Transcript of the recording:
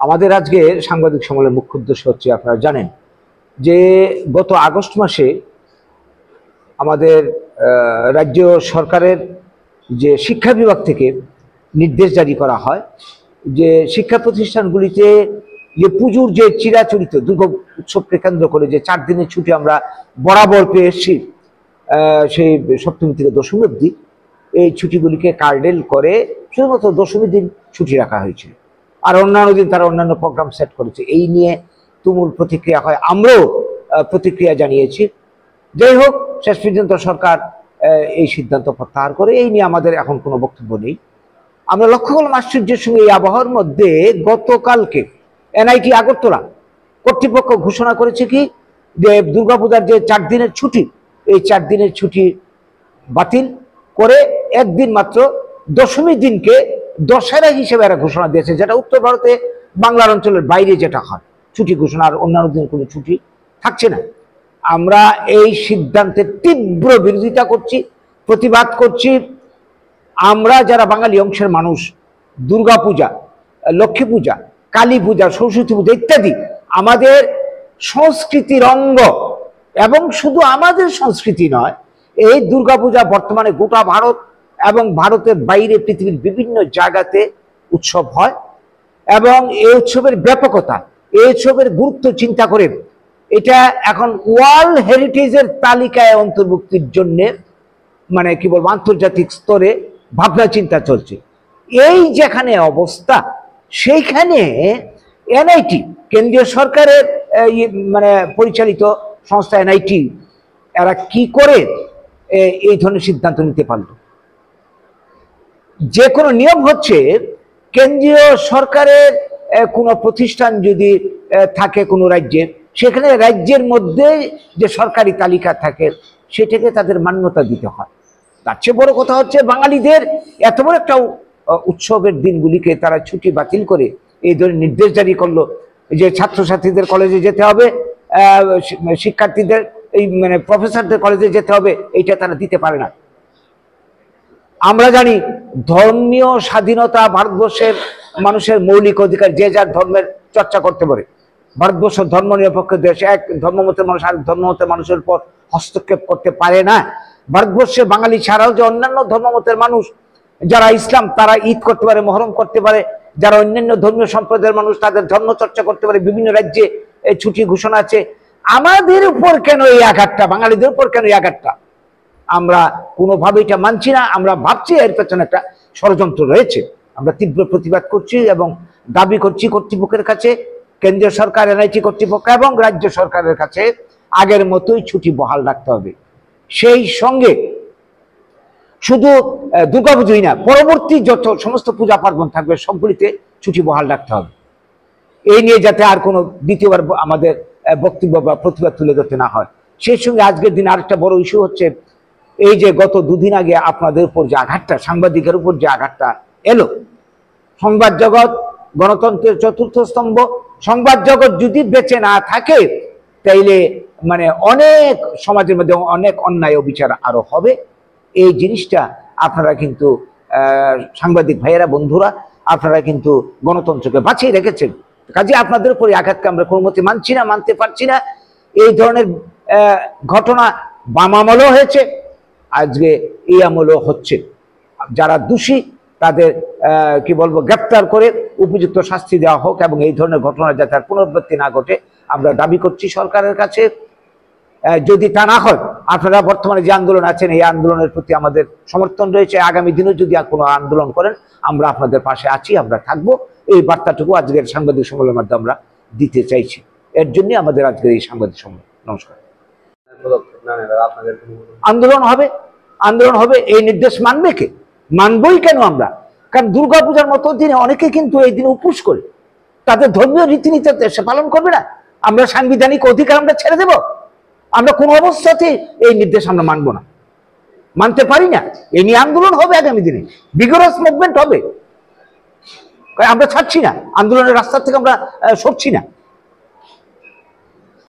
আমাদের আজকে সাংবাদিক সম্মেলনের মুখ্য উদ্দেশ্য হচ্ছে, আপনারা জানেন যে গত আগস্ট মাসে আমাদের রাজ্য সরকারের যে শিক্ষা বিভাগ থেকে নির্দেশ জারি করা হয় যে শিক্ষা প্রতিষ্ঠানগুলিতে যে পুজোর যে চিরাচরিত দুর্গা উৎসবকে কেন্দ্র করে যে 4 দিনের ছুটি আমরা বরাবর পেয়ে এসেছি, সেই সপ্তমী থেকে দশমী অবধি এই ছুটিগুলিকে কার্ডেল করে শুধুমাত্র দশমী দিন ছুটি রাখা হয়েছিল, আর অন্যান্য দিন তারা অন্যান্য প্রোগ্রাম সেট করেছে। এই নিয়ে তুমুল প্রতিক্রিয়া হয়, আমরাও প্রতিক্রিয়া জানিয়েছি। যাই হোক, শেষ পর্যন্ত সরকার এই সিদ্ধান্ত প্রত্যাহার করে। এই নিয়ে আমাদের এখন কোনো বক্তব্য নেই। আমরা লক্ষ্য করলাম আশ্চর্যের সঙ্গে এই আবহাওয়ার মধ্যে গতকালকে এনআইটি আগরতলা কর্তৃপক্ষ ঘোষণা করেছে কি যে দুর্গাপূজার যে 4 দিনের ছুটি, এই 4 দিনের ছুটি বাতিল করে একদিন মাত্র দশমী দিনকে দশেরা হিসেবে এরা ঘোষণা দিয়েছে, যেটা উত্তর ভারতে বাংলার অঞ্চলের বাইরে যেটা হয় ছুটি ঘোষণা, আর অন্যান্য দিন কোনো ছুটি থাকছে না। আমরা এই সিদ্ধান্তের তীব্র বিরোধিতা করছি, প্রতিবাদ করছি। আমরা যারা বাঙালি অংশের মানুষ, দুর্গা পূজা, লক্ষ্মী পূজা, কালী পূজা, সরস্বতী পূজা ইত্যাদি আমাদের সংস্কৃতির অঙ্গ, এবং শুধু আমাদের সংস্কৃতি নয়, এই দুর্গাপূজা বর্তমানে গোটা ভারত এবং ভারতের বাইরে পৃথিবীর বিভিন্ন জায়গাতে উৎসব হয়। এবং এই উৎসবের ব্যাপকতা, এই উৎসবের গুরুত্ব চিন্তা করে এটা এখন ওয়ার্ল্ড হেরিটেজের তালিকায় অন্তর্ভুক্তির জন্যে মানে কি বলবো আন্তর্জাতিক স্তরে ভাবনা চিন্তা চলছে। এই যেখানে অবস্থা, সেইখানে এনআইটি কেন্দ্রীয় সরকারের মানে পরিচালিত সংস্থা এনআইটি এরা কি করে এই ধরনের সিদ্ধান্ত নিতে পারল? যে কোনো নিয়ম হচ্ছে, কেন্দ্রীয় সরকারের কোনো প্রতিষ্ঠান যদি থাকে কোনো রাজ্যের, সেখানে রাজ্যের মধ্যে যে সরকারি তালিকা থাকে সেটাকে তাদের মান্যতা দিতে হয়। তার চেয়ে বড় কথা হচ্ছে, বাঙালিদের এত বড় একটা উৎসবের দিনগুলিকে তারা ছুটি বাতিল করে এই ধরনের নির্দেশ জারি করলো যে ছাত্রছাত্রীদের কলেজে যেতে হবে, শিক্ষার্থীদের এই মানে প্রফেসরদের কলেজে যেতে হবে, এইটা তারা দিতে পারে না। আমরা জানি ধর্মীয় স্বাধীনতা ভারতবর্ষের মানুষের মৌলিক অধিকার, যে যার ধর্মের চর্চা করতে পারে। ভারতবর্ষ ধর্ম নিরপেক্ষ দেশ, এক ধর্মমতের মানুষ আর ধর্মমতের মানুষের উপর হস্তক্ষেপ করতে পারে না। ভারতবর্ষে বাঙালি ছাড়াও যে অন্যান্য ধর্মমতের মানুষ যারা ইসলাম, তারা ঈদ করতে পারে, মহরম করতে পারে। যারা অন্যান্য ধর্মীয় সম্প্রদায়ের মানুষ, তাদের ধর্ম চর্চা করতে পারে। বিভিন্ন রাজ্যে এই ছুটি ঘোষণা আছে। আমাদের উপর কেন এই আঘাতটা, বাঙালিদের উপর কেন এই আঘাতটা? আমরা কোনোভাবে এটা মানছি না। আমরা ভাবছি এর পেছনে একটা ষড়যন্ত্র রয়েছে। আমরা তীব্র প্রতিবাদ করছি এবং দাবি করছি কর্তৃপক্ষের কাছে, কেন্দ্রীয় সরকার, এনআইটি কর্তৃপক্ষ এবং রাজ্য সরকারের কাছে আগের মতোই ছুটি বহাল রাখতে হবে। সেই সঙ্গে শুধু দুর্গাপুজোই না, পরবর্তী যত সমস্ত পূজা পার্বণ থাকবে সবগুলিতে ছুটি বহাল রাখতে হবে। এই নিয়ে যাতে আর কোনো দ্বিতীয়বার আমাদের বক্তব্য বা প্রতিবাদ তুলে ধরতে না হয়। সেই সঙ্গে আজকের দিনে আরেকটা বড় ইস্যু হচ্ছে, এই যে গত 2 দিন আগে আপনাদের উপর যে আঘাতটা, সাংবাদিকের উপর যে আঘাতটা এলো, সংবাদ জগৎ গণতন্ত্রের চতুর্থ স্তম্ভ, সংবাদ জগৎ যদি বেঁচে না থাকে তাইলে মানে অনেক সমাজের মধ্যে অনেক অন্যায় অবিচার আরো হবে। এই জিনিসটা আপনারা কিন্তু সাংবাদিক ভাইয়েরা, বন্ধুরা, আপনারা কিন্তু গণতন্ত্রকে বাঁচিয়ে রেখেছেন। কাজে আপনাদের উপর আঘাতকে আমরা কোনো মতে মানছি না, মানতে পারছি না। এই ধরনের ঘটনা বাম আমলও হয়েছে, আজকে এই আমলও হচ্ছে। যারা দোষী তাদের কি বলবো গ্রেপ্তার করে উপযুক্ত শাস্তি দেওয়া হোক, এবং এই ধরনের ঘটনা যাতে আর পুনরাবৃত্তি না ঘটে আমরা দাবি করছি সরকারের কাছে। যদি তা না হয়, আপনারা বর্তমানে যে আন্দোলন আছেন, এই আন্দোলনের প্রতি আমাদের সমর্থন রয়েছে। আগামী দিনেও যদি কোনো আন্দোলন করেন, আমরা আপনাদের পাশে আছি, আমরা থাকবো। এই বার্তাটুকু আজকের সাংবাদিক সম্মেলনের মাধ্যমে আমরা দিতে চাইছি। এর জন্য আমাদের আজকের এই সাংবাদিক সম্মেলন। নমস্কার। আন্দোলন হবে, আন্দোলন হবে। এই নির্দেশ মানবে কে? মানবই কেন আমরা? কারণ দুর্গাপূজার মতো দিনে অনেকে কিন্তু এই দিনে উপোস করে, তাদের ধর্মীয় রীতিনীতি সে পালন করবে না। আমরা সাংবিধানিক অধিকার আমরা ছেড়ে দেব? আমরা কোন অবস্থাতে এই নির্দেশ আমরা মানব না, মানতে পারি না। এই নিয়ে আন্দোলন হবে আগামী দিনে, বিগরাস মুভমেন্ট হবে। আমরা ছাড়ছি না, আন্দোলনের রাস্তা থেকে আমরা সরছি না।